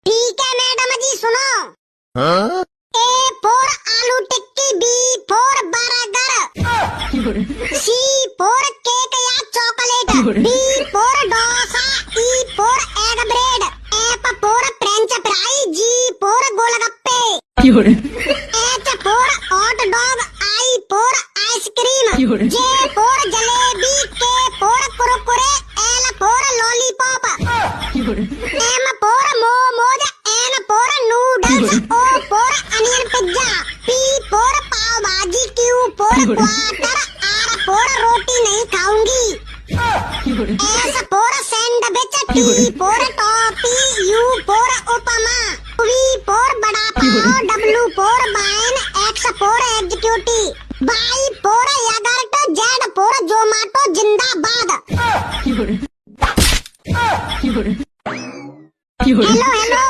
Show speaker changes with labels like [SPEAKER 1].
[SPEAKER 1] ठीक है मैडम जी सुनो। A for aloo tikki, B for burger, C for cake या chocolate, D for dosa, E for egg bread, F for French fry, G for golgappe, H for hot dog, I for ice cream, J for jalebi, K for Kurkure, L for lollipop, M for momos, N for noodles, O for onion pizza, P for pav bhaji, Q for quarter, R for रोटी नहीं खाऊंगी, S for sandwich, T four toffee, U for upma, V for bada pav, W for wine, X for executive, Y for yogurt, Z for Zomato जिंदाबाद। Hello hello